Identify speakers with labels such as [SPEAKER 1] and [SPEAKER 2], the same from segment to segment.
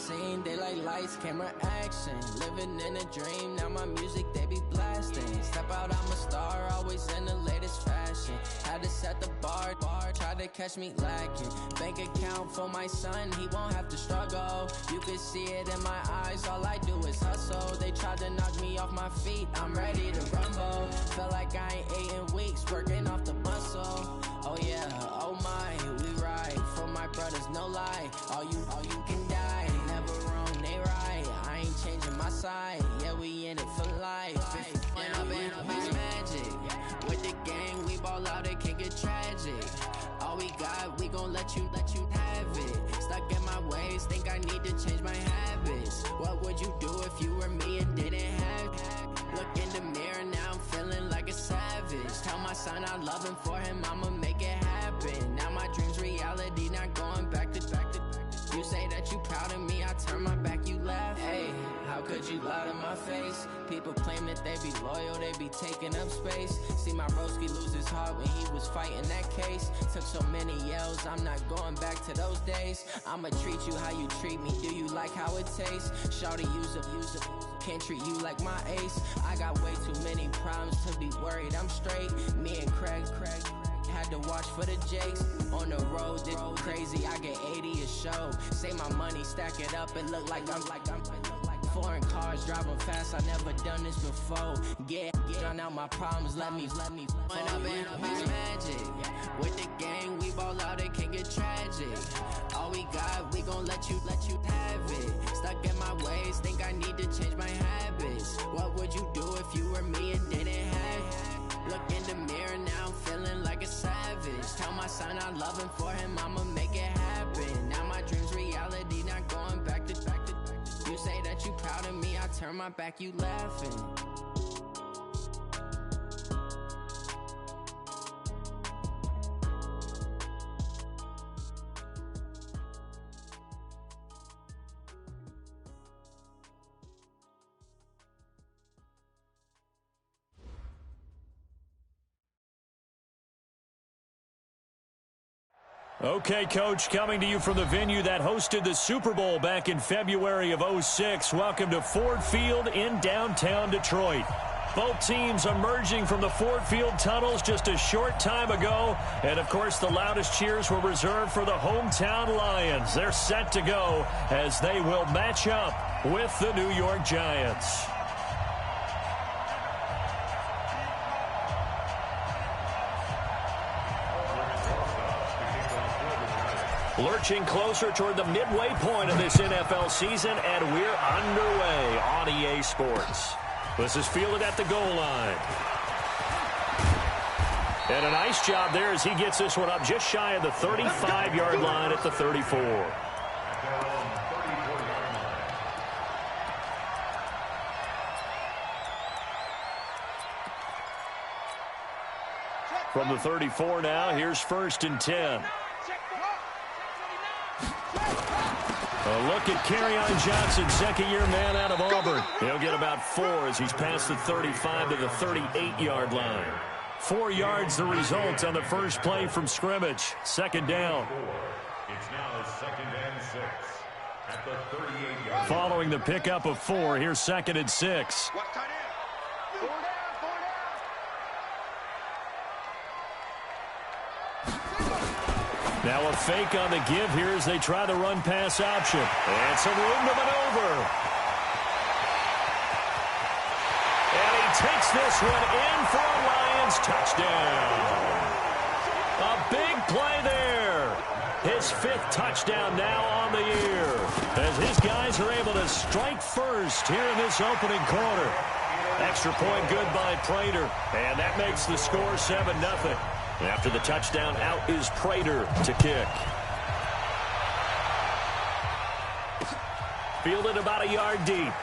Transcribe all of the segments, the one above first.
[SPEAKER 1] scene, they like lights, camera, action. Living in a dream, now my music they be blasting. Step out, I'm a star, always in the latest fashion. Had to set the bar, try to catch me lacking. Bank account for my son, he won't have to struggle. You can see it in my eyes, all I do is hustle. They tried to knock me off my feet, I'm ready to rumble. Felt like I ain't ate in weeks, working off the muscle. Oh yeah, oh my, we ride for my brothers, no lie. All you can die, never wrong, they right. I ain't changing my side, yeah, we in it for life. And I've been magic. With the gang, we ball out, it can get tragic. All we got, we gon' let you have it. Stuck in my ways, think I need to change my habits. What would you do if you were me and didn't have it? Look in the mirror, now I'm feeling like a savage. Tell my son I love him, for him I'ma make it happen. Now my dream's reality, not going back to. You say that you proud of me, I turn my back, you laugh. Hey, how could you lie to my face? People claim that they be loyal, they be taking up space. See my broski lose his heart when he was fighting that case. Took so many yells, I'm not going back to those days. I'ma treat you how you treat me, do you like how it tastes? Shawty, use up, can't treat you like my ace. I got way too many problems to be worried, I'm straight. Me and Craig had to watch for the Jakes. On the road, this crazy, I get 80 a show. Say my money, stack it up, it look like I'm foreign cars, driving fast, I never done this before. Get drown out my problems, let me When I've been magic. With the gang, we ball out, it can get tragic. All we got, we gon' let you have it. Stuck in my ways, think I need to change my habits. What would you do if you were me and didn't have it? Look in the mirror, now I'm feeling like a savage. Tell my son I love him, for him I'ma make it happen. Now my dream's reality, not going back to. You say that you proud of me, I turn my back, you laughing.
[SPEAKER 2] Okay, Coach, coming to you from the venue that hosted the Super Bowl back in February of '06. Welcome to Ford Field in downtown Detroit. Both teams emerging from the Ford Field tunnels just a short time ago. And, of course, the loudest cheers were reserved for the hometown Lions. They're set to go as they will match up with the New York Giants. Lurching closer toward the midway point of this NFL season, and we're underway on EA Sports. This is fielded at the goal line. And a nice job there as he gets this one up just shy of the 35-yard line at the 34. From the 34 now, here's 1st and 10. A look at Kerryon Johnson, second-year man out of Auburn. He'll get about 4 as he's past the 35 to the 38-yard line. 4 yards the result on the first play from scrimmage. Second down.
[SPEAKER 3] It's now 2nd and 6 at the 38-yard.
[SPEAKER 2] Following the pickup of 4, here's 2nd and 6. Now a fake on the give here as they try the run-pass option. And some room to maneuver. And he takes this one in for a Lions touchdown. A big play there. His 5th touchdown now on the year. As his guys are able to strike first here in this opening quarter. Extra point good by Prater. And that makes the score 7-0. After the touchdown, out is Prater to kick. Fielded about a yard deep.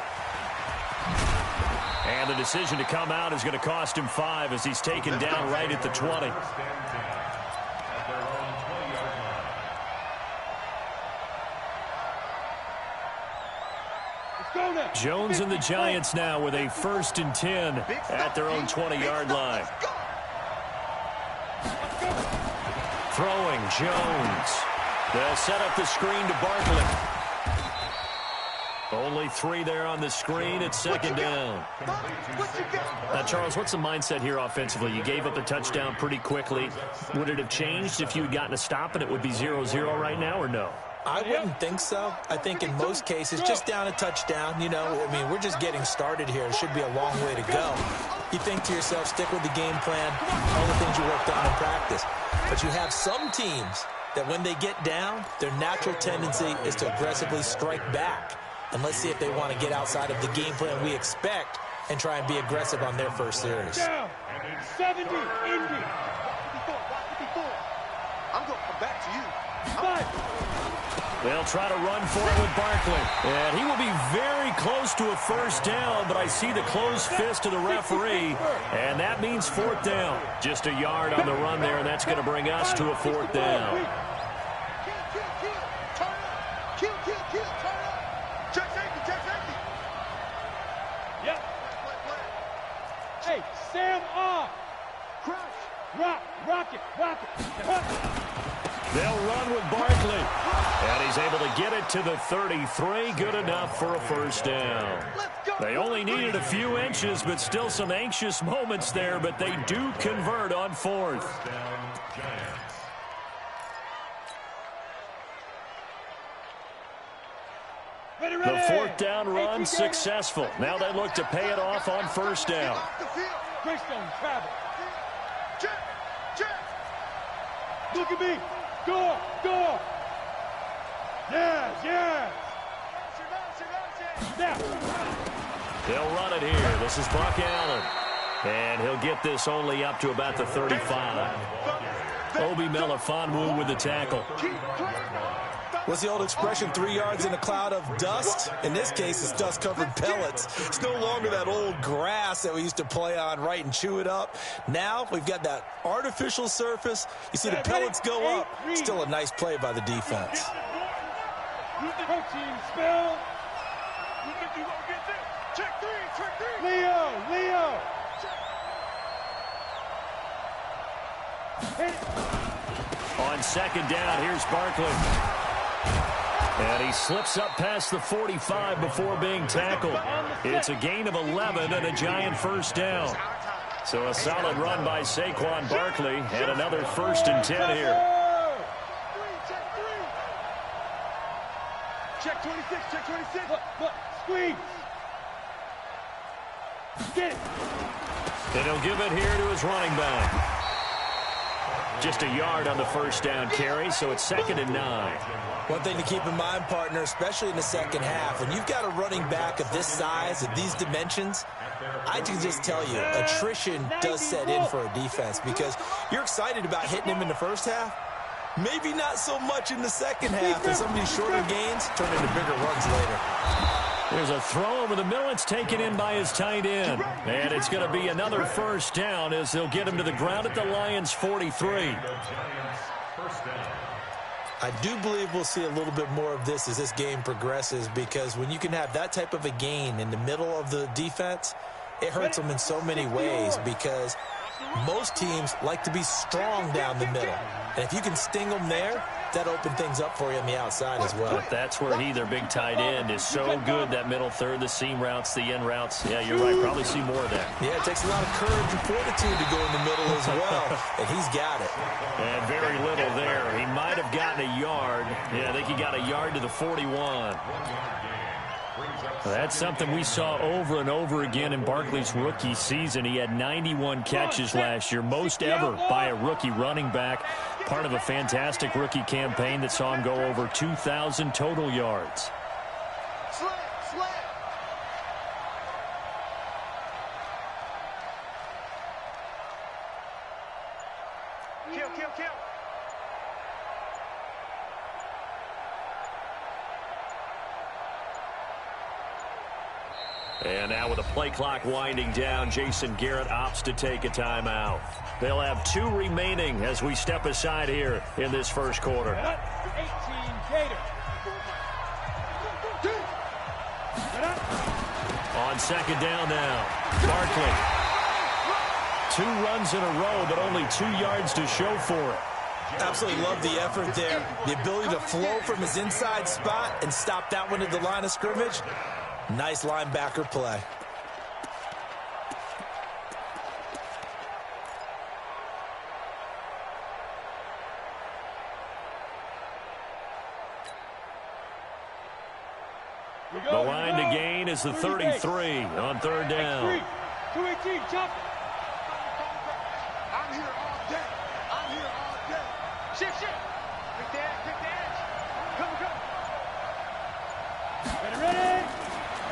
[SPEAKER 2] And the decision to come out is going to cost him 5 as he's taken down right at the 20. Jones and the Giants now with a 1st and 10 at their own 20-yard line. Throwing, Jones. They'll set up the screen to Barkley. Only 3 there on the screen. It's second down. Now, Charles, what's the mindset here offensively? You gave up the touchdown pretty quickly. Would it have changed if you had gotten a stop and it would be 0-0 right now, or no?
[SPEAKER 4] I wouldn't think so. I think in most cases, just down a touchdown, you know, I mean, we're just getting started here. It should be a long way to go. You think to yourself, stick with the game plan, all the things you worked on in practice. But you have some teams that when they get down, their natural tendency is to aggressively strike back. And let's see if they want to get outside of the game plan we expect and try and be aggressive on their first series.
[SPEAKER 5] Down. 70, Indy. 54. I'm going to come back to you.
[SPEAKER 2] They'll try to run for it with Barkley. And he will be very close to a first down, but I see the closed fist of the referee, and that means 4th down. Just a yard on the run there, and that's going to bring us to a 4th down.
[SPEAKER 5] Hey, Sam off. Rock it.
[SPEAKER 2] They'll run with Barkley. And he's able to get it to the 33. Good enough for a first down. They only needed a few inches, but still some anxious moments there, but they do convert on 4th. The 4th down run successful. Now they look to pay it off on first down.
[SPEAKER 5] Greystone travel. Look at me. Go. Yes. Now.
[SPEAKER 2] They'll run it here. This is Buck Allen. And he'll get this only up to about the 35. Obi Melifonwu with the tackle.
[SPEAKER 4] What's the old expression, 3 yards in a cloud of dust? In this case, it's dust-covered pellets. It's no longer that old grass that we used to play on, right, and chew it up. Now we've got that artificial surface. You see the pellets go up. Still a nice play by the defense.
[SPEAKER 5] Protein spill. You think you gonna get this? Check three. Leo.
[SPEAKER 2] On second down, here's Barkley. And he slips up past the 45 before being tackled. It's a gain of 11 and a giant first down. So a solid run by Saquon Barkley and another 1st and 10 here.
[SPEAKER 5] Check 26. Look, squeeze. Get it.
[SPEAKER 2] And he'll give it here to his running back. Just a yard on the first down carry, so it's 2nd and 9.
[SPEAKER 4] One thing to keep in mind, partner, especially in the second half, when you've got a running back of this size, of these dimensions, I can just tell you, attrition does set in for a defense because you're excited about hitting him in the first half. Maybe not so much in the second half, and some of these shorter gains turn into bigger runs later.
[SPEAKER 2] There's a throw over the middle. It's taken in by his tight end. And it's going to be another first down as they'll get him to the ground at the Lions' 43.
[SPEAKER 4] I do believe we'll see a little bit more of this as this game progresses because when you can have that type of a gain in the middle of the defense, it hurts them in so many ways because most teams like to be strong down the middle. And if you can sting them there, that opens things up for you on the outside as well.
[SPEAKER 2] But that's where their big tight end, is so good, that middle third, the seam routes, the in routes. Yeah, you're right. Probably see more of that.
[SPEAKER 4] Yeah, it takes a lot of courage and fortitude to go in the middle as well. And he's got it.
[SPEAKER 2] And very little there. He might have gotten a yard. Yeah, I think he got a yard to the 41. That's something we saw over and over again in Barkley's rookie season. He had 91 catches last year, most ever by a rookie running back. Part of a fantastic rookie campaign that saw him go over 2,000 total yards.
[SPEAKER 5] Kill.
[SPEAKER 2] And now with the play clock winding down, Jason Garrett opts to take a timeout. They'll have 2 remaining as we step aside here in this first quarter.
[SPEAKER 5] 18 Gator.
[SPEAKER 2] On second down now, Barkley. 2 runs in a row, but only 2 yards to show for it.
[SPEAKER 4] Absolutely love the effort there. The ability to flow from his inside spot and stop that one at the line of scrimmage. Nice linebacker play.
[SPEAKER 2] The line to gain is the 33 on third down.
[SPEAKER 5] 218, jump. I'm here all day. I'm here all day. Shift. Pick the edge. Come. Ready.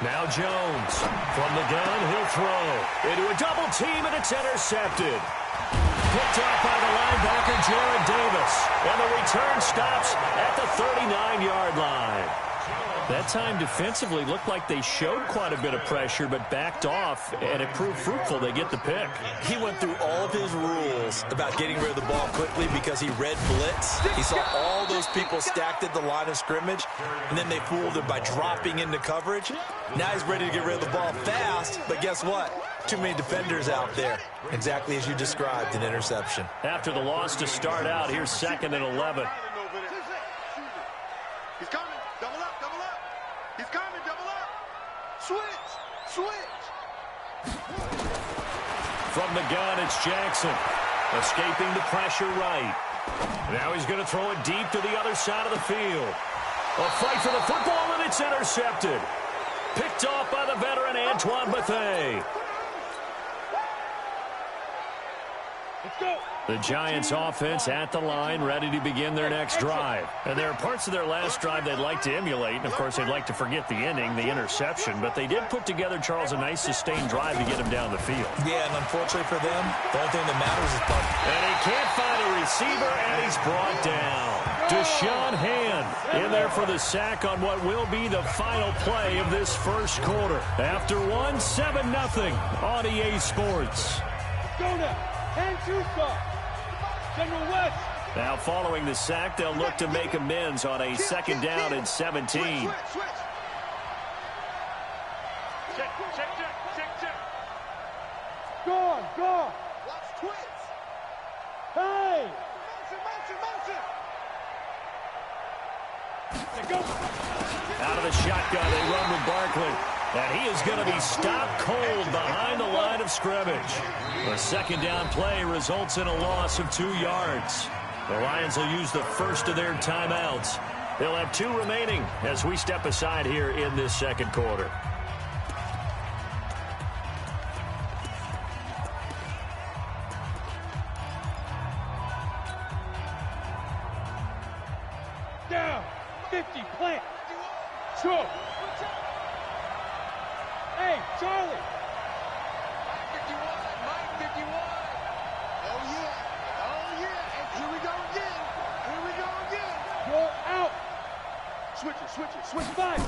[SPEAKER 2] Now Jones from the gun, he'll throw into a double team, and it's intercepted. Picked up by the linebacker Jared Davis, and the return stops at the 39-yard line. That time defensively looked like they showed quite a bit of pressure but backed off, and it proved fruitful. They get the pick.
[SPEAKER 4] He went through all of his rules about getting rid of the ball quickly because he read blitz. He saw all those people stacked at the line of scrimmage, and then they fooled him by dropping into coverage. Now he's ready to get rid of the ball fast, but guess what? Too many defenders out there. Exactly as you described, an interception.
[SPEAKER 2] After the loss to start out, here's 2nd and 11.
[SPEAKER 5] He's coming. Double up. He's coming. Double up. Switch.
[SPEAKER 2] From the gun, it's Jackson. Escaping the pressure right. Now he's going to throw it deep to the other side of the field. A fight for the football, and it's intercepted. Picked off by the veteran Antoine Bethea.
[SPEAKER 5] Let's go.
[SPEAKER 2] The Giants offense at the line, ready to begin their next drive. And there are parts of their last drive they'd like to emulate. And, of course, they'd like to forget the ending, the interception. But they did put together, Charles, a nice sustained drive to get him down the field.
[SPEAKER 4] Yeah, and unfortunately for them, the only thing that matters is punt.
[SPEAKER 2] And he can't find a receiver, and he's brought down. Deshaun Hand in there for the sack on what will be the final play of this first quarter. After 7-0 on EA Sports.
[SPEAKER 5] Go now. Hand start. General West.
[SPEAKER 2] Now following the sack, they'll look to make amends on a 2nd down and 17.
[SPEAKER 5] Switch. Check. Go on. Watch twits. Hey. Motion. Go.
[SPEAKER 2] Out of the shotgun, they run with Barkley. And he is going to be stopped cold behind the line of scrimmage. The 2nd down play results in a loss of 2 yards. The Lions will use the first of their timeouts. They'll have 2 remaining as we step aside here in this 2nd quarter.
[SPEAKER 5] Down. 50. Plant. Sure. Hey, Charlie. Mike 51. Oh, yeah. And here we go again. You're out. Switch it. 5.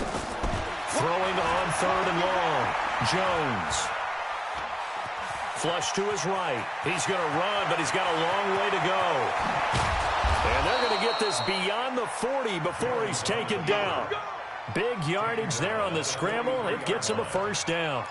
[SPEAKER 2] Throwing on 3rd and long. Jones. Flush to his right. He's going to run, but he's got a long way to go. And they're going to get this beyond the 40 before he's taken down. Big yardage there on the scramble. It gets him a 1st down.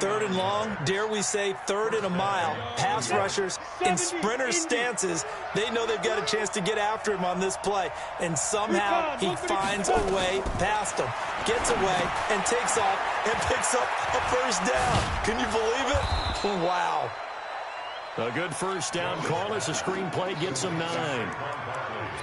[SPEAKER 4] 3rd and long, dare we say 3rd and a mile. Pass rushers in sprinter stances, they know they've got a chance to get after him on this play. And somehow he finds a way past him, gets away, and takes off and picks up a 1st down. Can you believe it? Wow.
[SPEAKER 2] A good 1st down call as the screenplay gets him 9.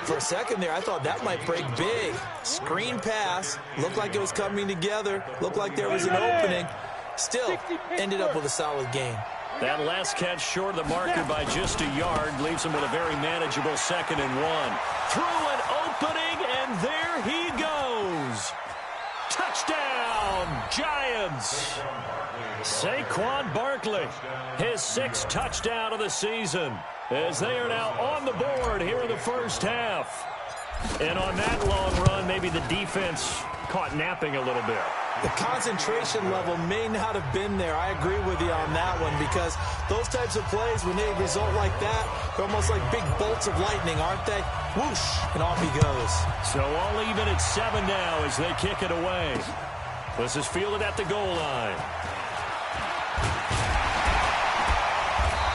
[SPEAKER 4] For a second there, I thought that might break big. Screen pass, looked like it was coming together, looked like there was an opening. Still, ended up with a solid gain.
[SPEAKER 2] That last catch short of the marker by just a yard leaves him with a very manageable 2nd and 1. Through an opening, and there he goes. Touchdown, Giants. Saquon Barkley, his 6th touchdown of the season, as they are now on the board here in the 1st half. And on that long run, maybe the defense caught napping a little bit.
[SPEAKER 4] The concentration level may not have been there. I agree with you on that one, because those types of plays, when they result like that, they're almost like big bolts of lightning, aren't they? Whoosh, and off he goes.
[SPEAKER 2] So all even at 7 now as they kick it away. This is fielded at the goal line.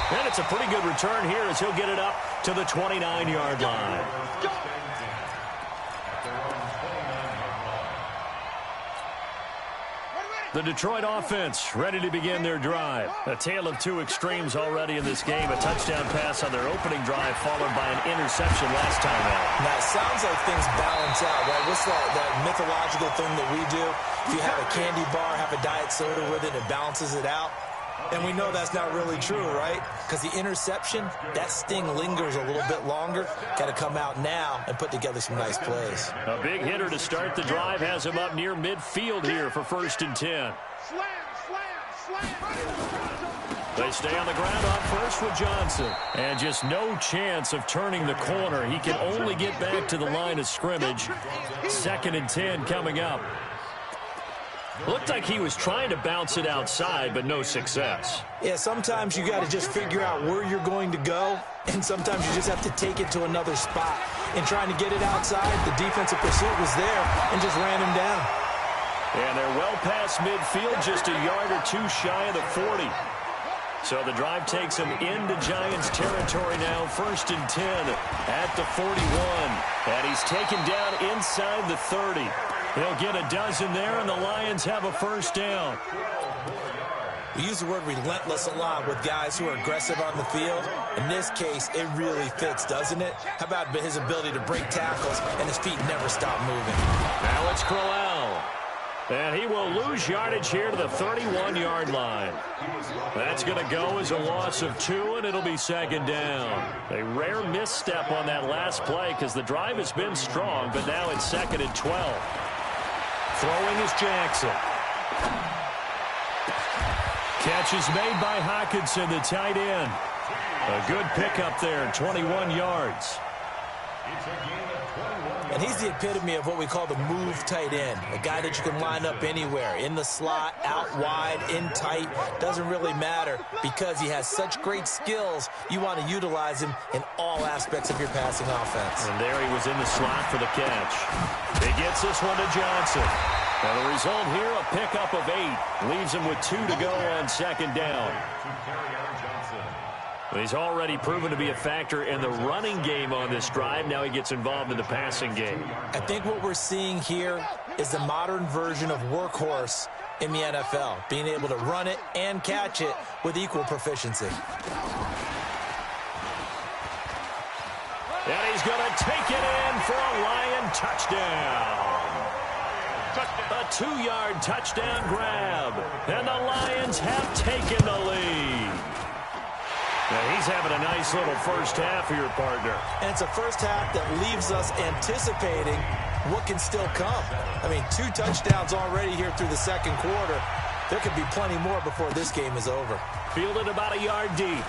[SPEAKER 2] And And it's a pretty good return here as he'll get it up to the 29-yard line. The Detroit offense ready to begin their drive. A tale of two extremes already in this game. A touchdown pass on their opening drive followed by an interception last time out.
[SPEAKER 4] Now, it sounds like things balance out, right? What's that mythological thing that we do? If you have a candy bar, have a diet soda with it, it balances it out. And we know that's not really true, right? Because the interception, that sting lingers a little bit longer. Got to come out now and put together some nice plays.
[SPEAKER 2] A big hitter to start the drive has him up near midfield here for 1st and 10. They stay on the ground on first with Johnson. And just no chance of turning the corner. He can only get back to the line of scrimmage. 2nd and 10 coming up. Looked like he was trying to bounce it outside, but no success.
[SPEAKER 4] Yeah, sometimes you got to just figure out where you're going to go, and sometimes you just have to take it to another spot. In trying to get it outside, the defensive pursuit was there and just ran him down.
[SPEAKER 2] And they're well past midfield, just a yard or two shy of the 40. So the drive takes him into Giants territory now, 1st and 10 at the 41. And he's taken down inside the 30. He'll get a dozen there, and the Lions have a 1st down.
[SPEAKER 4] We use the word relentless a lot with guys who are aggressive on the field. In this case, it really fits, doesn't it? How about his ability to break tackles and his feet never stop moving?
[SPEAKER 2] Now it's Crowell. And he will lose yardage here to the 31-yard line. That's going to go as a loss of 2, and it'll be 2nd down. A rare misstep on that last play because the drive has been strong, but now it's 2nd and 12. Throwing is Jackson. Catch is made by Hockenson, the tight end. A good pickup there, 21 yards.
[SPEAKER 4] And he's the epitome of what we call the move tight end. A guy that you can line up anywhere, in the slot, out wide, in tight. Doesn't really matter because he has such great skills. You want to utilize him in all aspects of your passing offense.
[SPEAKER 2] And there he was in the slot for the catch. He gets this one to Johnson. And the result here, a pickup of 8. Leaves him with 2 to go on 2nd down. He's already proven to be a factor in the running game on this drive. Now he gets involved in the passing game.
[SPEAKER 4] I think what we're seeing here is the modern version of workhorse in the NFL, being able to run it and catch it with equal proficiency.
[SPEAKER 2] And he's going to take it in for a Lion touchdown. A 2-yard touchdown grab. And the Lions have taken the lead. Now he's having a nice little first half for your partner.
[SPEAKER 4] And it's a first half that leaves us anticipating what can still come. I mean, 2 touchdowns already here through the 2nd quarter. There could be plenty more before this game is over.
[SPEAKER 2] Fielded about a yard deep.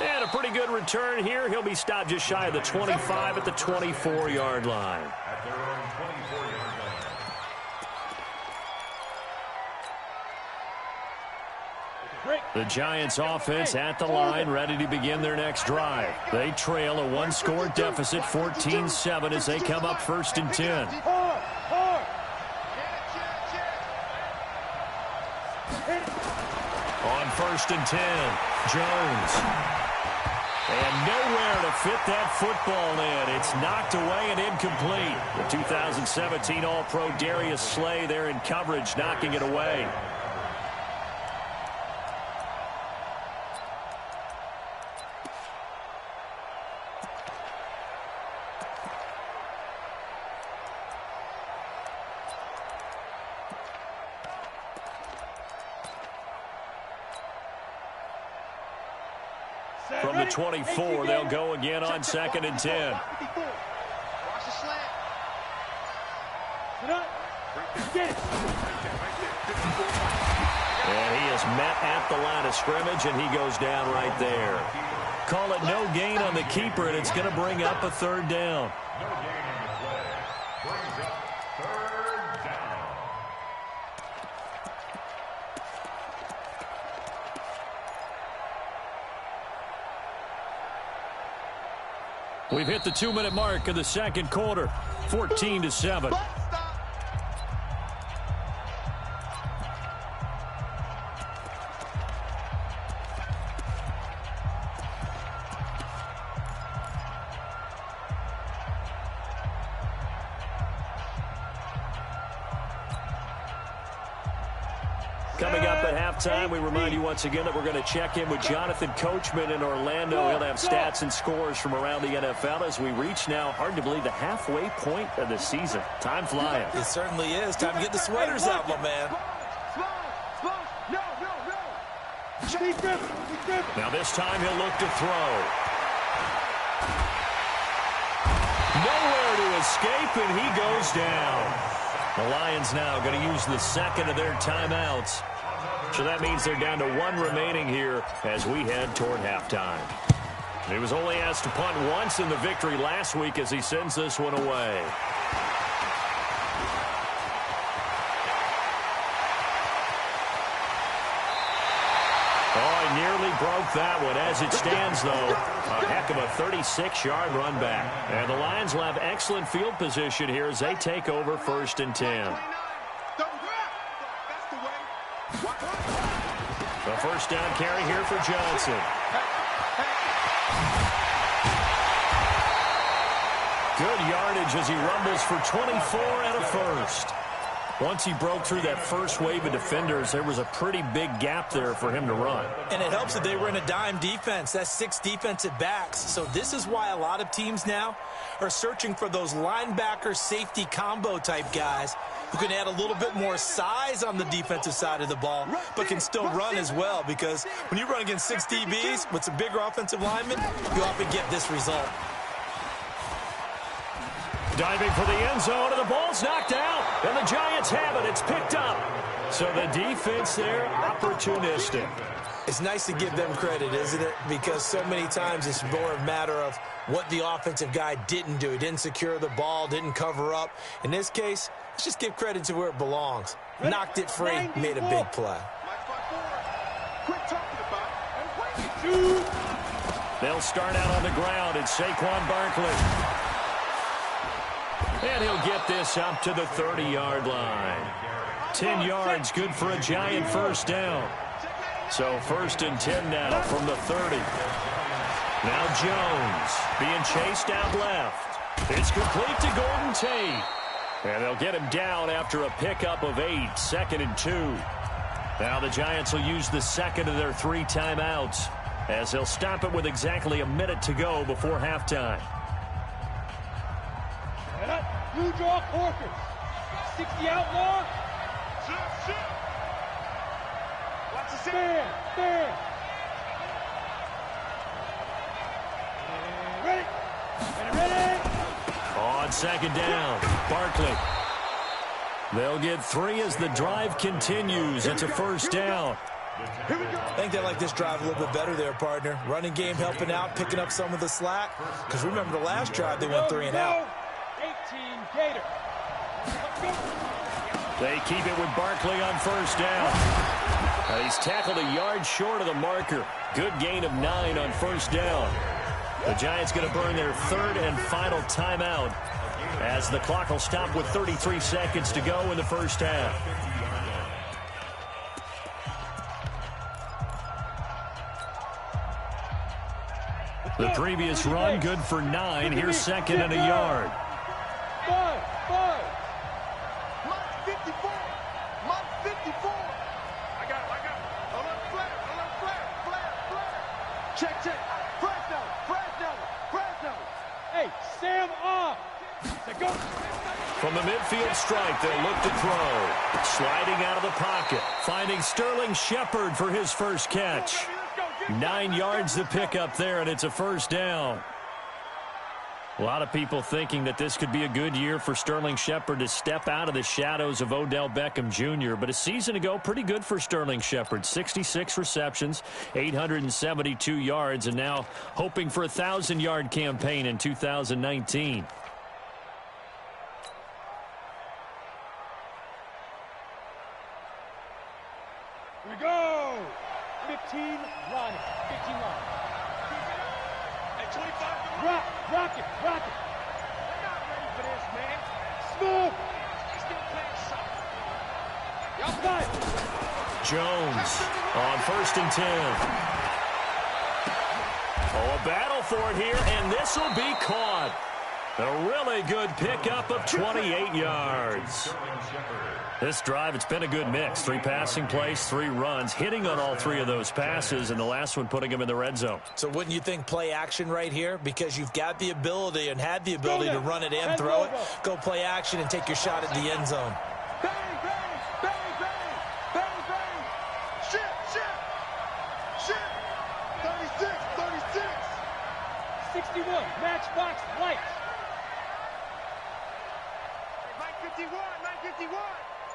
[SPEAKER 2] And a pretty good return here. He'll be stopped just shy of the 25 at the 24-yard line.
[SPEAKER 3] At their own 24-yard line.
[SPEAKER 2] The Giants offense at the line, ready to begin their next drive. They trail a 1-score deficit, 14-7, as they come up 1st and 10. On 1st and 10, Jones. And nowhere to fit that football in. It's knocked away and incomplete. The 2017 All-Pro Darius Slay there in coverage, knocking it away. From the 24, they'll go again on 2nd and 10. And he is met at the line of scrimmage, and he goes down right there. Call it no gain on the keeper, and it's going to bring up a 3rd down.
[SPEAKER 3] No gain on the play. Brings up 3rd down.
[SPEAKER 2] We've hit the 2-minute mark of the 2nd quarter, 14-7. Coming up at halftime, we remind you once again that we're going to check in with Jonathan Coachman in Orlando. He'll have stats and scores from around the NFL as we reach now, hard to believe, the halfway point of the season. Time flying.
[SPEAKER 4] It certainly is. Time to get the sweaters out, my man.
[SPEAKER 2] Now this time he'll look to throw. Nowhere to escape, and he goes down. The Lions now going to use the second of their timeouts. So that means they're down to one remaining here as we head toward halftime. He was only asked to punt once in the victory last week as he sends this one away. Nearly broke that one. As it stands, though, a heck of a 36-yard run back. And the Lions will have excellent field position here as they take over 1st and 10. The first down carry here for Johnson. Good yardage as he rumbles for 24 and a first. Once he broke through that first wave of defenders, there was a pretty big gap there for him to run.
[SPEAKER 4] And it helps that they were in a dime defense. That's 6 defensive backs. So this is why a lot of teams now are searching for those linebacker safety combo type guys who can add a little bit more size on the defensive side of the ball, but can still run as well, because when you run against 6 DBs with some bigger offensive linemen, you often get this result.
[SPEAKER 2] Diving for the end zone, and the ball's knocked out. And the Giants have it. It's picked up. So the defense there, opportunistic.
[SPEAKER 4] It's nice to give them credit, isn't it? Because so many times it's more a matter of what the offensive guy didn't do. He didn't secure the ball, didn't cover up. In this case, let's just give credit to where it belongs. Knocked it free, made a big play.
[SPEAKER 2] They'll start out on the ground. It's Saquon Barkley. And he'll get this up to the 30-yard line. 10 yards, good for a Giant first down. So 1st and 10 now from the 30. Now Jones being chased out left. It's complete to Golden Tate. And they'll get him down after a pickup of 8, 2nd and 2. Now the Giants will use the second of their 3 timeouts as they'll stop it with exactly a minute to go before halftime.
[SPEAKER 5] Blue draw Corkers. 60 outlaw. Watch the stand. Ready.
[SPEAKER 2] On 2nd down, Barkley. They'll get 3 as the drive continues. It's a first down.
[SPEAKER 4] I think they like this drive a little bit better there, partner. Running game helping out, picking up some of the slack. Because remember the last drive, they went 3 and out.
[SPEAKER 5] 18 Gator.
[SPEAKER 2] They keep it with Barkley on first down. He's tackled a yard short of the marker. Good gain of 9 on first down. The Giants going to burn their 3rd and final timeout as the clock will stop with 33 seconds to go in the first half. The previous run good for 9. Here's 2nd and a yard.
[SPEAKER 5] 5. Mike 54. I got it. Flare. Check. Fresno. Hey, Sam off. Go.
[SPEAKER 2] From the midfield strike, they'll look to throw. Sliding out of the pocket. Finding Sterling Shepard for his first catch. 9 yards to pick up there, and it's a first down. A lot of people thinking that this could be a good year for Sterling Shepard to step out of the shadows of Odell Beckham Jr. But a season ago, pretty good for Sterling Shepard. 66 receptions, 872 yards, and now hoping for a 1,000-yard campaign in 2019.
[SPEAKER 5] Here we go. 15 line. At 25. Rock it. They're not ready for this, man. Smooth. Still playing something. Y'all got it.
[SPEAKER 2] Jones on 1st and 10. Oh, a battle for it here, and this will be caught. A really good pickup of 28 yards. This drive, it's been a good mix. 3 passing plays, 3 runs, hitting on all 3 of those passes, and the last one putting him in the red zone.
[SPEAKER 4] So wouldn't you think play action right here? Because you've got the ability and had the ability to run it in, throw it, go play action, and take your shot at the end zone.
[SPEAKER 5] Bang, bang, bang, bang, bang, bang. Shit, shit, shit. 36, 36. 61, matchbox lights. 951, 951.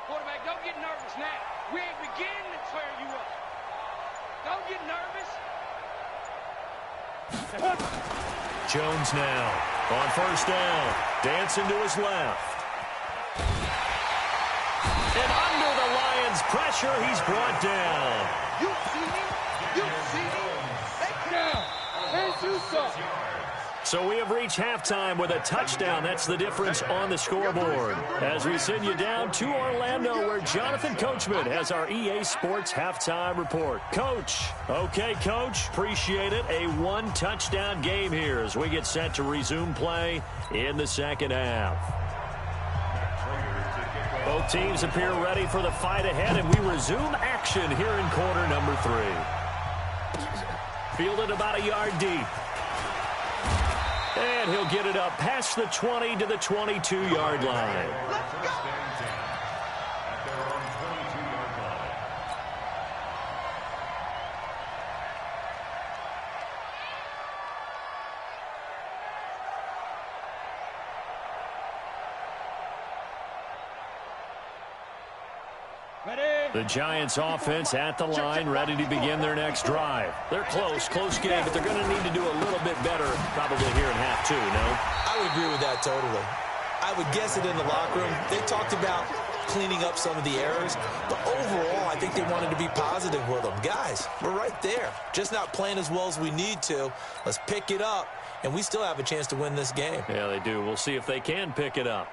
[SPEAKER 5] Quarterback, don't get nervous now. We ain't beginning to tear you up. Don't get nervous.
[SPEAKER 2] Jones now on first down. Dancing to his left. And under the Lions' pressure, he's brought down.
[SPEAKER 5] You see me? You see me? Take down. And you saw.
[SPEAKER 2] So we have reached halftime with a touchdown. That's the difference on the scoreboard. As we send you down to Orlando, where Jonathan Coachman has our EA Sports halftime report. Coach. Okay, Coach. Appreciate it. A 1-touchdown game here as we get set to resume play in the second half. Both teams appear ready for the fight ahead, and we resume action here in quarter number 3. Fielded about a yard deep. And he'll get it up past the 20 to the 22-yard line. The Giants offense at the line, ready to begin their next drive. They're close game, but they're going to need to do a little bit better probably here in half 2, no?
[SPEAKER 4] I would agree with that totally. I would guess it in the locker room. They talked about cleaning up some of the errors, but overall, I think they wanted to be positive with them. Guys, we're right there. Just not playing as well as we need to. Let's pick it up, and we still have a chance to win this game.
[SPEAKER 2] Yeah, they do. We'll see if they can pick it up.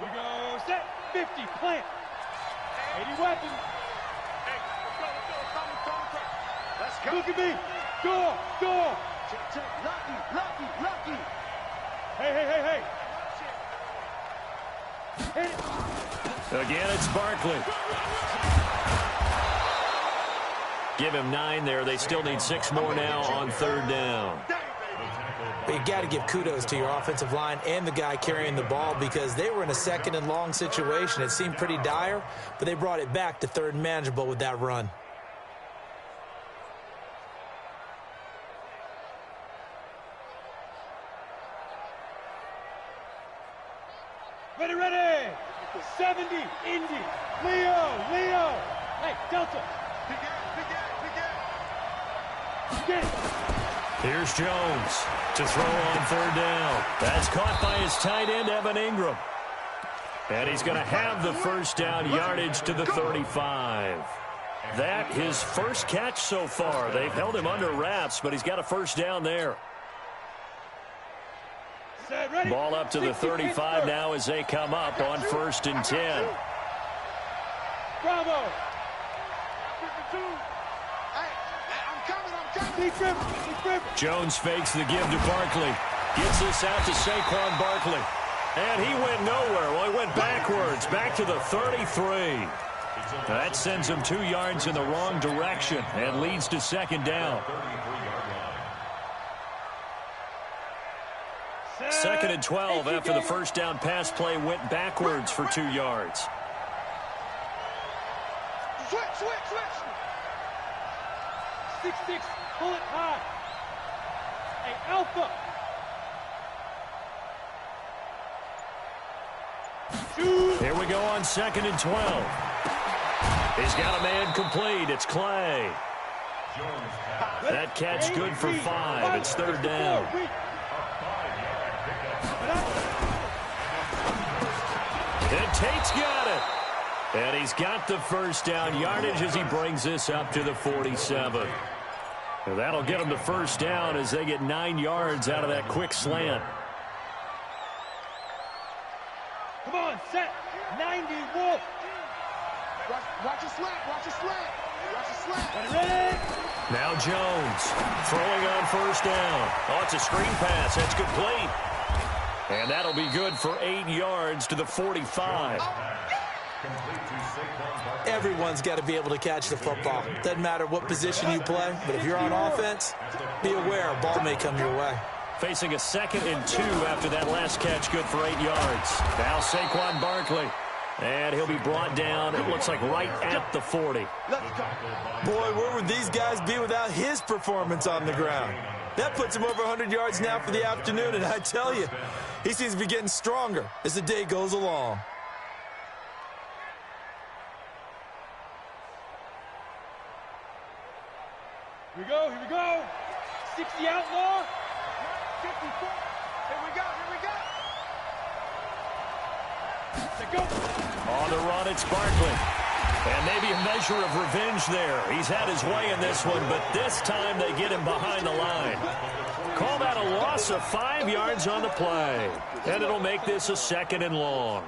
[SPEAKER 5] We go set, 50, plant. 80 weapons. Hey, let's go. Look at me. Door. Check. Lucky. Hey. Hit it.
[SPEAKER 2] Again, it's Barkley. Give him 9 there. They still need 6 more now on third down.
[SPEAKER 4] But you got to give kudos to your offensive line and the guy carrying the ball because they were in a 2nd and long situation. It seemed pretty dire, but they brought it back to 3rd and manageable with that run.
[SPEAKER 5] Ready. 70, Indy. Leo. Hey, Delta. Begin.
[SPEAKER 2] Here's Jones to throw on third down. That's caught by his tight end, Evan Ingram. And he's going to have the first down, yardage to the 35. That his first catch so far. They've held him under wraps, but he's got a first down there. Ball up to the 35 now as they come up on 1st and 10.
[SPEAKER 5] Bravo.
[SPEAKER 2] Jones fakes the give to Barkley. Gets this out to Saquon Barkley. And he went nowhere. Well, he went backwards, back to the 33. That sends him 2 yards in the wrong direction and leads to 2nd down. 2nd and 12 after the first down pass play went backwards for 2 yards.
[SPEAKER 5] Switch. 6-6, pull it high. Hey, Alpha.
[SPEAKER 2] Here we go on 2nd and 12. He's got a man complete. It's Clay. That catch good for 5. It's 3rd down. And Tate's got it. And he's got the first down yardage as he brings this up to the 47. And that'll get him the first down as they get 9 yards out of that quick slant.
[SPEAKER 5] Come on, set. 90 Wolf. Watch a slant. Watch a slant. Watch a slant. Ready?
[SPEAKER 2] Now Jones throwing on first down. Oh, it's a screen pass. That's complete. And that'll be good for 8 yards to the 45.
[SPEAKER 4] Everyone's got to be able to catch the football. Doesn't matter what position you play, but if you're on offense, be aware a ball may come your way.
[SPEAKER 2] Facing a 2nd and 2 after that last catch, good for 8 yards. Now Saquon Barkley. And he'll be brought down, it looks like right at the 40.
[SPEAKER 4] Boy, where would these guys be without his performance on the ground? That puts him over 100 yards now for the afternoon, and I tell you, he seems to be getting stronger as the day goes along.
[SPEAKER 5] Here we go. Here we go. 60 outlaw. 54. Here we go. Here we go. Let's go.
[SPEAKER 2] On the run, it's Barkley. And maybe a measure of revenge there. He's had his way in this one, but this time they get him behind the line. Call that a loss of 5 yards on the play. And it'll make this a 2nd and long.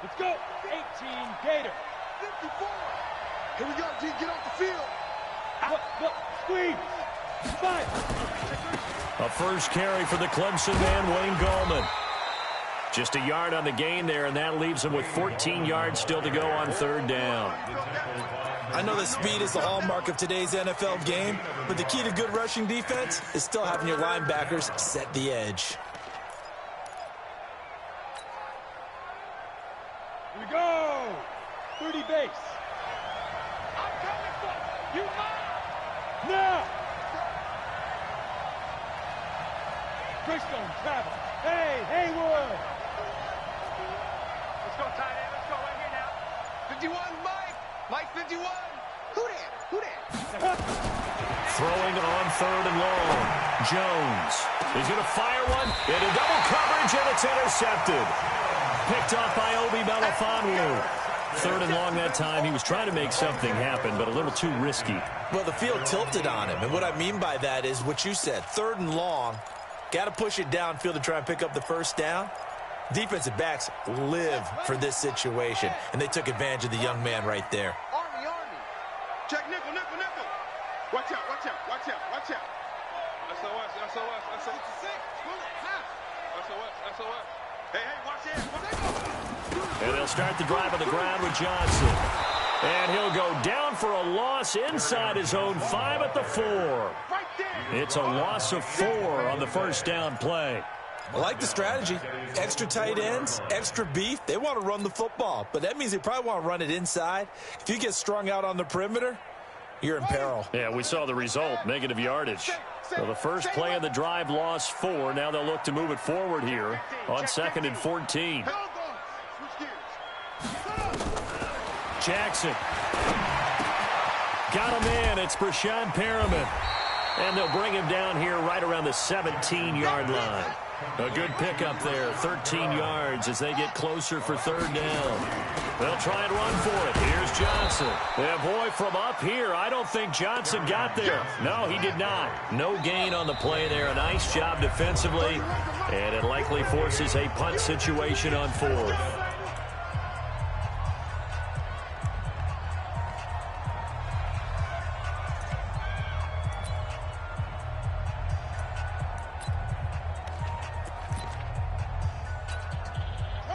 [SPEAKER 5] Let's go. 18 Gator. 54. Here we go, G. Get off the field. Look. Squeeze. 5.
[SPEAKER 2] A first carry for the Clemson man, Wayne Gallman. Just a yard on the gain there, and that leaves him with 14 yards still to go on 3rd down.
[SPEAKER 4] I know that speed is the hallmark of today's NFL game, but the key to good rushing defense is still having your linebackers set the edge.
[SPEAKER 5] Here we go. 30 base. I'm coming for you. Now. Greystone travel. Hey, Haywood. Let's go, tight end. Let's go right here now. 51, Mike 51. Who that?
[SPEAKER 2] Throwing on 3rd and long. Jones. He's going to fire one into double coverage, and it's intercepted. Picked off by Obi Melifonwu. 3rd and long that time. He was trying to make something happen, but a little too risky.
[SPEAKER 4] Well, the field tilted on him, and what I mean by that is what you said. 3rd and long. Got to push it downfield to try and pick up the first down. Defensive backs live for this situation, and they took advantage of the young man right there.
[SPEAKER 5] Army. Check nickel. Watch out. SOS. Hey, watch it.
[SPEAKER 2] And they'll start the drive on the ground with Johnson. And he'll go down for a loss inside his own 5 at the 4. It's a loss of 4 on the first down play.
[SPEAKER 4] I like the strategy. Extra tight ends, extra beef. They want to run the football, but that means they probably want to run it inside. If you get strung out on the perimeter, you're in peril.
[SPEAKER 2] Yeah, we saw the result, negative yardage. So the first play of the drive lost 4. Now they'll look to move it forward here on 2nd and 14. Jackson. Got a man. It's Brashad Perriman. And they'll bring him down here right around the 17-yard line. A good pickup there, 13 yards as they get closer for 3rd down. They'll try and run for it. Here's Johnson. Yeah, boy, from up here, I don't think Johnson got there. No, he did not. No gain on the play there. A nice job defensively, and it likely forces a punt situation on 4th.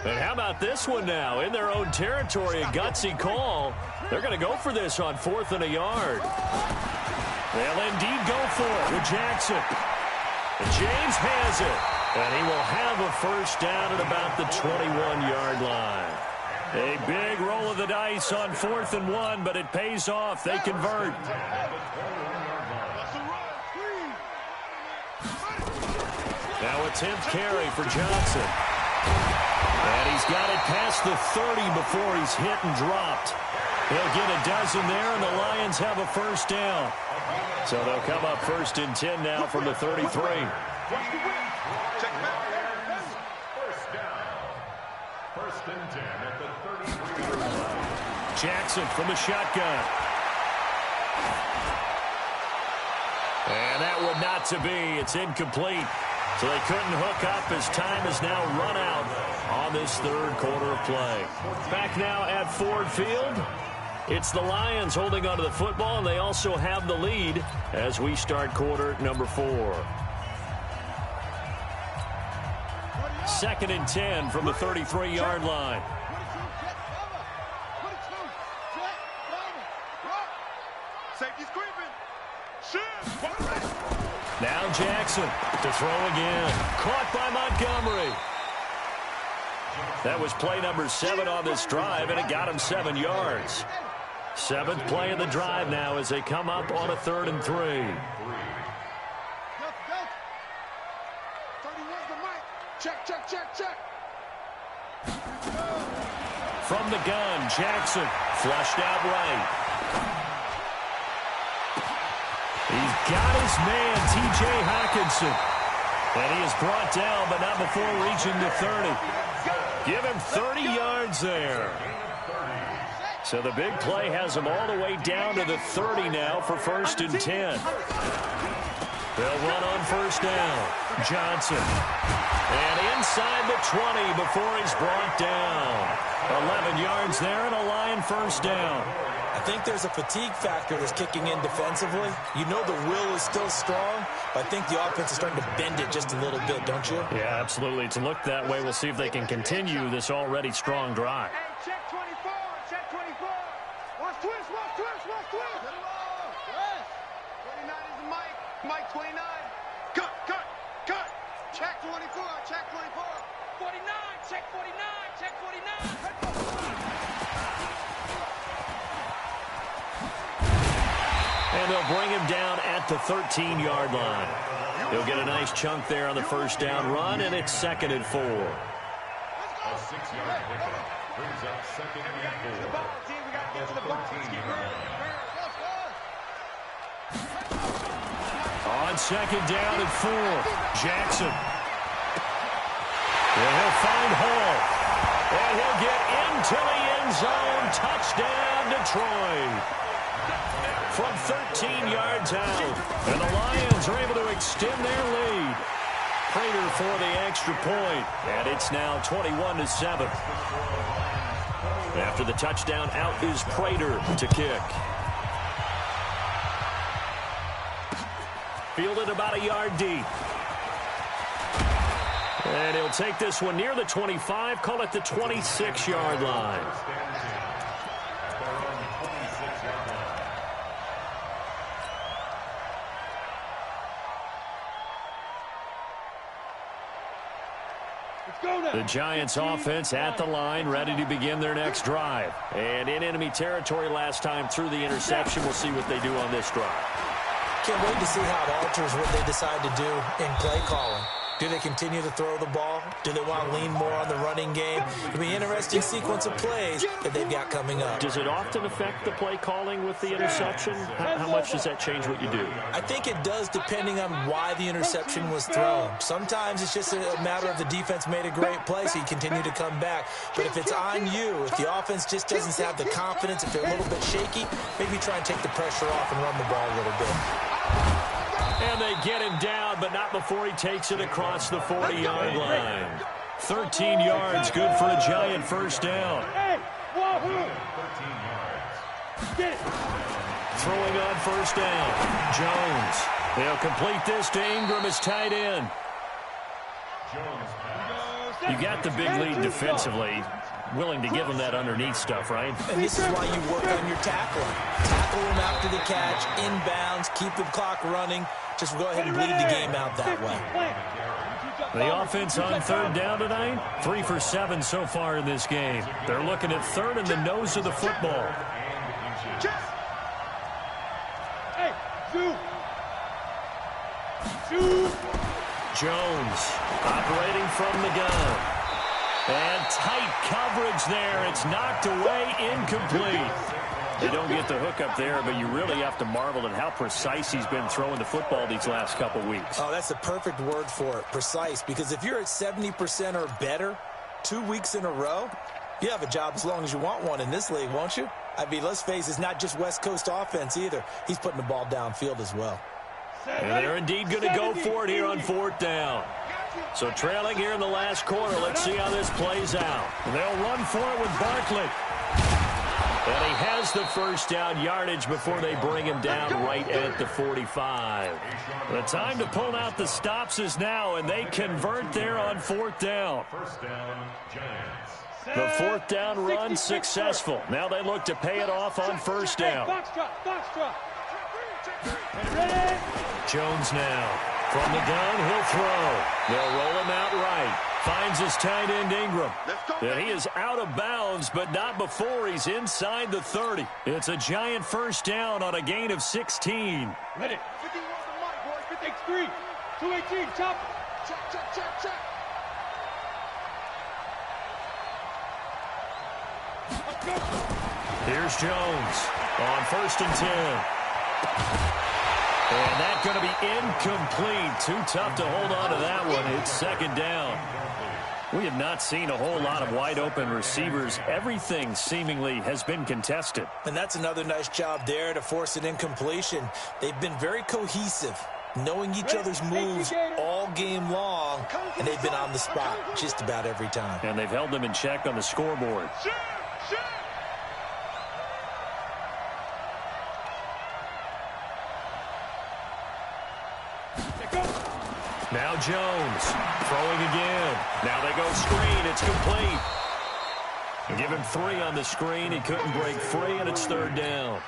[SPEAKER 2] And how about this one now? In their own territory, a gutsy call. They're going to go for this on 4th and a yard. They'll indeed go for it with Jackson. And James has it. And he will have a first down at about the 21-yard line. A big roll of the dice on 4th and 1, but it pays off. They convert. Now a 10th carry for Johnson. And he's got it past the 30 before he's hit and dropped. He'll get a dozen there, and the Lions have a first down. So they'll come up 1st and 10 now from the 33.
[SPEAKER 3] First and 10 at the 33-yard line.
[SPEAKER 2] Jackson from the shotgun. And that one not to be. It's incomplete. So they couldn't hook up as time is now run out on this third quarter of play. Back now at Ford Field. It's the Lions holding onto the football, and they also have the lead as we start quarter number 4. Second and 10 from the 33-yard line. Now Jackson to throw again. Caught by Montgomery. That was play number 7 on this drive, and it got him 7 yards. 7th play of the drive now as they come up on a 3rd and 3.
[SPEAKER 5] Check.
[SPEAKER 2] From the gun, Jackson flushed out right. He's got his man, T.J. Hawkinson. And he is brought down, but not before reaching the 30. Give him 30 yards there. So the big play has him all the way down to the 30 now for 1st and 10. They'll run on 1st down. Johnson. And inside the 20 before he's brought down. 11 yards there and a Lion 1st down.
[SPEAKER 4] I think there's a fatigue factor that's kicking in defensively. You know the will is still strong, but I think the offense is starting to bend it just a little bit, don't you?
[SPEAKER 2] Yeah, absolutely. It's looked that way. We'll see if they can continue this already strong drive.
[SPEAKER 5] Hey, check 24. Watch twist. 29 is the Mike 29. Cut. Check 24. 49, check 49.
[SPEAKER 2] And they'll bring him down at the 13-yard line. He'll get a nice chunk there on the 1st down run, and it's 2nd and 4.
[SPEAKER 3] A 6-yard pickup brings up 2nd and 4. At the 13-yard line.
[SPEAKER 2] On 2nd down and 4, Jackson. And he'll find Hall. And he'll get into the end zone. Touchdown, Detroit. From 13 yards out. And the Lions are able to extend their lead. Prater for the extra point. And it's now 21-7. After the touchdown, out is Prater to kick. Fielded about a yard deep. And he'll take this one near the 25, call it the 26-yard line. The Giants offense at the line, ready to begin their next drive. And in enemy territory last time through the interception. We'll see what they do on this drive.
[SPEAKER 4] Can't wait to see how it alters what they decide to do in play calling. Do they continue to throw the ball? Do they want to lean more on the running game? It'll be an interesting sequence of plays that they've got coming up.
[SPEAKER 2] Does it often affect the play calling with the interception? How much does that change what you do?
[SPEAKER 4] I think it does depending on why the interception was thrown. Sometimes it's just a matter of the defense made a great play, so you continue to come back. But if it's on you, if the offense just doesn't have the confidence, if they're a little bit shaky, maybe try and take the pressure off and run the ball a little bit.
[SPEAKER 2] And they get him down, but not before he takes it across the 40-yard line. 13 yards, good for a Giant 1st down. Throwing on 1st down, Jones. They'll complete this to Ingram as tight end. You got the big lead defensively. Willing to give them that underneath stuff, right?
[SPEAKER 4] And this is why you work on your tackling. Tackle them after the catch, inbounds, keep the clock running. Just go ahead and bleed the game out that way.
[SPEAKER 2] The offense on 3rd down tonight, 3 for 7 so far in this game. They're looking at 3rd in the nose of the football. Jones operating from the gun. And tight coverage there. It's knocked away, incomplete. They don't get the hook up there, but you really have to marvel at how precise he's been throwing the football these last couple weeks.
[SPEAKER 4] Oh, that's the perfect word for it, precise. Because if you're at 70% or better, 2 weeks in a row? You have a job as long as you want one in this league, won't you? I mean, let's face it, it's not just West Coast offense either. He's putting the ball downfield as well.
[SPEAKER 2] And they're indeed going to go for it here on 4th down. So trailing here in the last quarter, let's see how this plays out. And they'll run for it with Barkley. And he has the first down yardage before they bring him down right at the 45. The time to pull out the stops is now, and they convert there on 4th down.
[SPEAKER 3] First down, Giants.
[SPEAKER 2] The 4th down run successful. Now they look to pay it off on 1st down. Jones now. From the gun, he'll throw. They'll roll him out right. Finds his tight end Ingram. And he is out of bounds, but not before he's inside the 30. It's a Giant first down on a gain of 16.
[SPEAKER 5] Ready. 51 the mic, boys. 53. 218. Chop. Check. Let's go.
[SPEAKER 2] Here's Jones on 1st and 10. And that's going to be incomplete. Too tough to hold on to that one. It's 2nd down. We have not seen a whole lot of wide-open receivers. Everything seemingly has been contested.
[SPEAKER 4] And that's another nice job there to force an incompletion. They've been very cohesive, knowing each other's moves all game long, and they've been on the spot just about every time.
[SPEAKER 2] And they've held them in check on the scoreboard. Now Jones throwing again. Now they go screen. It's complete. Give him 3 on the screen. He couldn't break free, and it's 3rd down.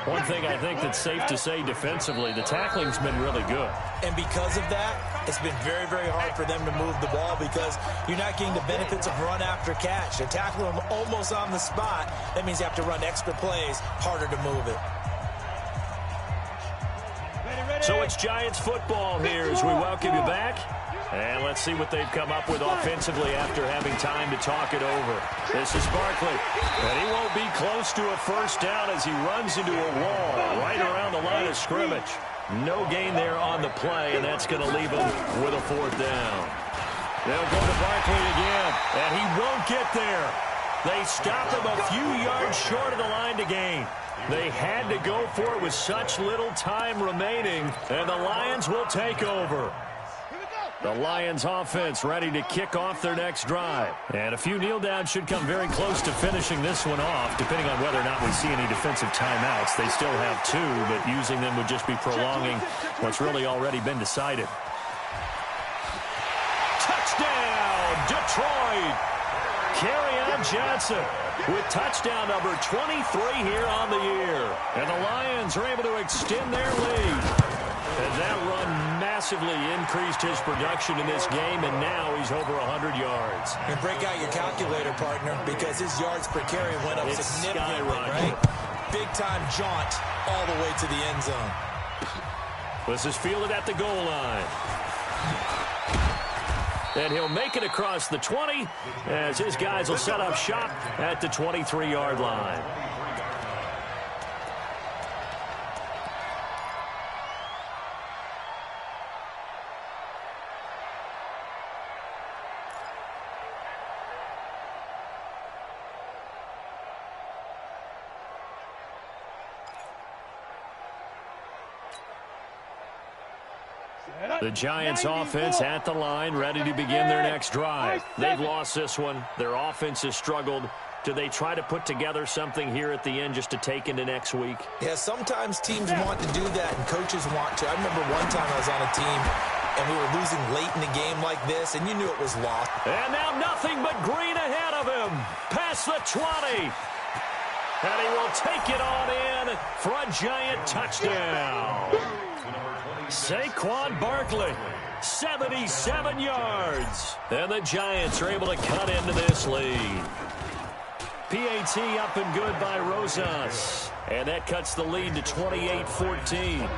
[SPEAKER 2] One thing I think that's safe to say defensively, the tackling's been really good.
[SPEAKER 4] And because of that, it's been very, very hard for them to move the ball because you're not getting the benefits of run after catch. They tackle them almost on the spot. That means you have to run extra plays, harder to move it.
[SPEAKER 2] So it's Giants football here as we welcome you back. And let's see what they've come up with offensively after having time to talk it over. This is Barkley. And he won't be close to a first down as he runs into a wall right around the line of scrimmage. No gain there on the play, and that's going to leave him with a 4th down. They'll go to Barkley again, and he won't get there. They stop him a few yards short of the line to gain. They had to go for it with such little time remaining, and the Lions will take over. The Lions offense ready to kick off their next drive. And a few kneel downs should come very close to finishing this one off, depending on whether or not we see any defensive timeouts. They still have 2, but using them would just be prolonging what's really already been decided. Touchdown, Detroit! Kerryon Johnson with touchdown number 23 here on the year. And the Lions are able to extend their lead. And that run massively increased his production in this game, and now he's over 100 yards.
[SPEAKER 4] And break out your calculator, partner, because his yards per carry went up significantly, right? Big-time jaunt all the way to the end zone.
[SPEAKER 2] This is fielded at the goal line. And he'll make it across the 20 as his guys will set up shop at the 23-yard line. The Giants offense at the line, ready to begin their next drive. They've lost this one. Their offense has struggled. Do they try to put together something here at the end just to take into next week?
[SPEAKER 4] Yeah, sometimes teams want to do that and coaches want to. I remember one time I was on a team and we were losing late in the game like this, and you knew it was lost.
[SPEAKER 2] And now nothing but green ahead of him. Past the 20. And he will take it on in for a Giant touchdown. Saquon Barkley, 77 yards. And the Giants are able to cut into this lead. PAT up and good by Rosas. And that cuts the lead to 28-14.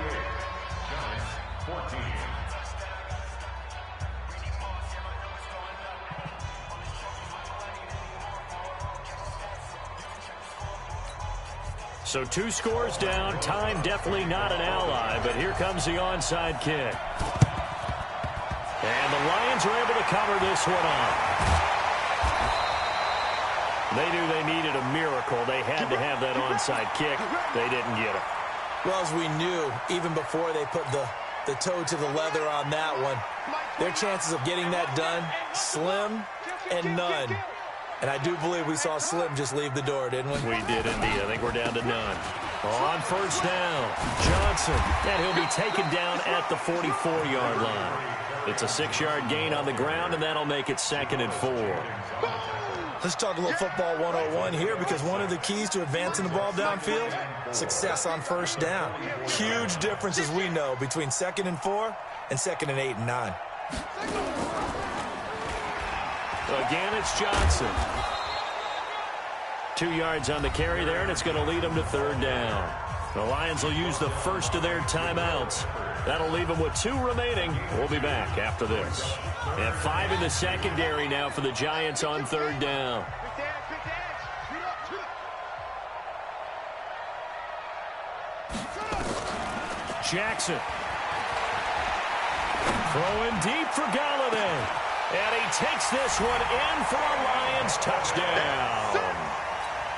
[SPEAKER 2] So 2 scores down. Time definitely not an ally, but here comes the onside kick. And the Lions Lions are able to cover this one up. They knew they needed a miracle. They had to have that onside kick. They didn't get it.
[SPEAKER 4] Well, as we knew, even before they put the toe to the leather on that one, their chances of getting that done, slim and none. And I do believe we saw Slim just leave the door, didn't we?
[SPEAKER 2] We did indeed. I think we're down to none. On first down, Johnson. And he'll be taken down at the 44-yard line. It's a 6-yard gain on the ground, and that'll make it 2nd and 4.
[SPEAKER 4] Let's talk a little football 101 here, because one of the keys to advancing the ball downfield, success on first down. Huge difference, as we know, between 2nd and 4 and 2nd and 8 and 9.
[SPEAKER 2] Again, it's Johnson. 2 yards on the carry there, and it's going to lead them to 3rd down. The Lions will use the first of their timeouts. That'll leave them with 2 remaining. We'll be back after this. And 5 in the secondary now for the Giants on 3rd down. Jackson. Throwing deep for Galladay. And he takes this one in for a Lions touchdown.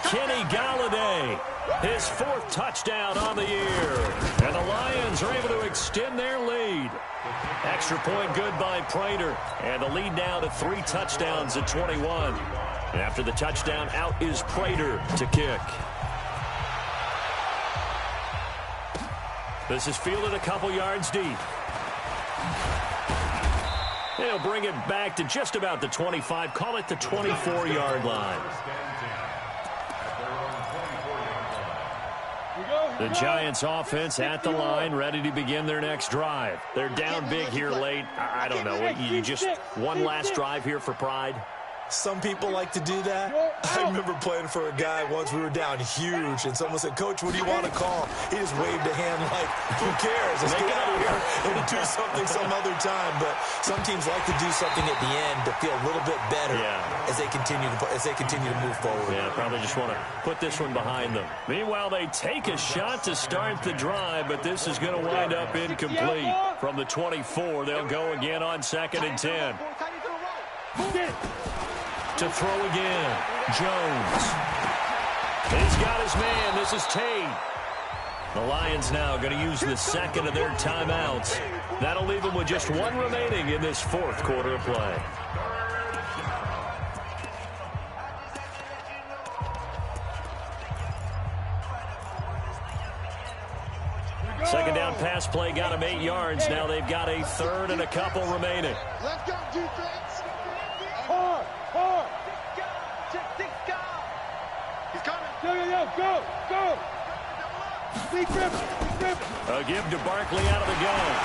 [SPEAKER 2] Kenny Galladay, his 4th touchdown on the year. And the Lions are able to extend their lead. Extra point good by Prater. And the lead now to 3 touchdowns at 21. After the touchdown, out is Prater to kick. This is fielded a couple yards deep. They'll bring it back to just about the 25. Call it the 24-yard line. The Giants offense at the line, ready to begin their next drive. They're down big here late. I don't know. You just one last drive here for pride?
[SPEAKER 4] Some people like to do that. I remember playing for a guy once. We were down huge, and someone said, "Coach, what do you want to call?" He just waved a hand like, "Who cares? Let's get out of here and do something some other time." But some teams like to do something at the end to feel a little bit better as they continue to move forward.
[SPEAKER 2] Yeah, probably just want to put this one behind them. Meanwhile, they take a shot to start the drive, but this is going to wind up incomplete. From the 24, they'll go again on 2nd and 10. To throw again, Jones. He's got his man. This is Tate. The Lions now going to use the 2nd of their timeouts. That'll leave them with just 1 remaining in this 4th quarter of play. Second down pass play got them 8 yards. Now they've got a 3rd and a couple remaining.
[SPEAKER 5] Let's go, defense. He's coming. Go.
[SPEAKER 2] A give to Barkley out of the gun.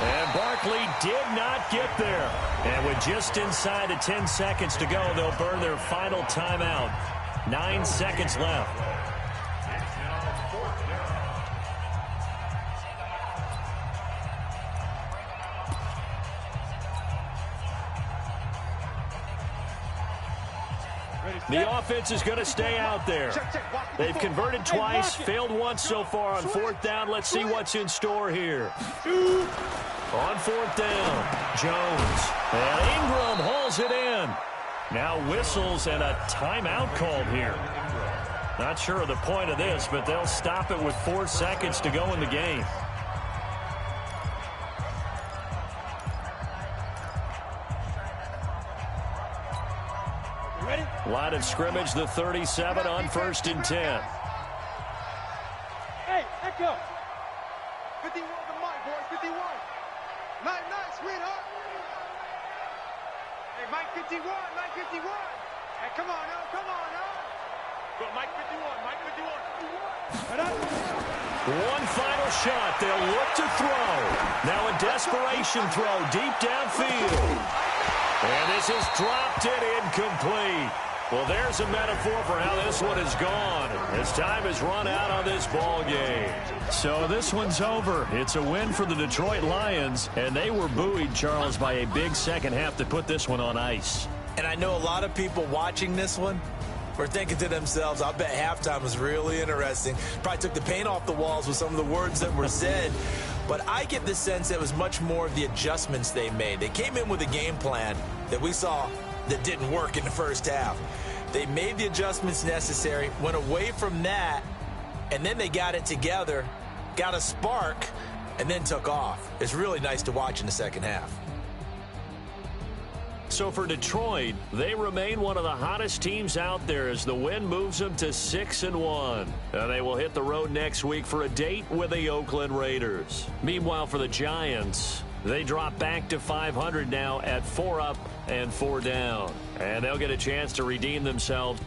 [SPEAKER 2] And Barkley did not get there. And with just inside of 10 seconds to go, they'll burn their final timeout. 9 seconds left. The offense is going to stay out there. They've converted twice, failed once so far on 4th down. Let's see what's in store here. On 4th down, Jones. And Ingram hauls it in. Now whistles and a timeout called here. Not sure of the point of this, but they'll stop it with 4 seconds to go in the game. Line of scrimmage, the 37 on 1st and 10.
[SPEAKER 5] Hey, echo. 51 to Mike, boys, 51. Nice, sweetheart. Hey, Mike 51. Hey, come on now. Go, Mike 51.
[SPEAKER 2] One final shot. They'll look to throw. Now a desperation throw deep downfield. And this is dropped it incomplete. Well, there's a metaphor for how this one is gone. As time has run out on this ball game. So this one's over. It's a win for the Detroit Lions, and they were buoyed, Charles, by a big second half to put this one on ice.
[SPEAKER 4] And I know a lot of people watching this one were thinking to themselves, I bet halftime was really interesting. Probably took the paint off the walls with some of the words that were said. But I get the sense it was much more of the adjustments they made. They came in with a game plan that we saw that didn't work in the first half. They made the adjustments necessary, went away from that, and then they got it together, got a spark, and then took off. It's really nice to watch in the second half.
[SPEAKER 2] So for Detroit, they remain one of the hottest teams out there as the win moves them to 6-1. And they will hit the road next week for a date with the Oakland Raiders. Meanwhile, for the Giants, they drop back to 500 now at 4 up and 4 down. And they'll get a chance to redeem themselves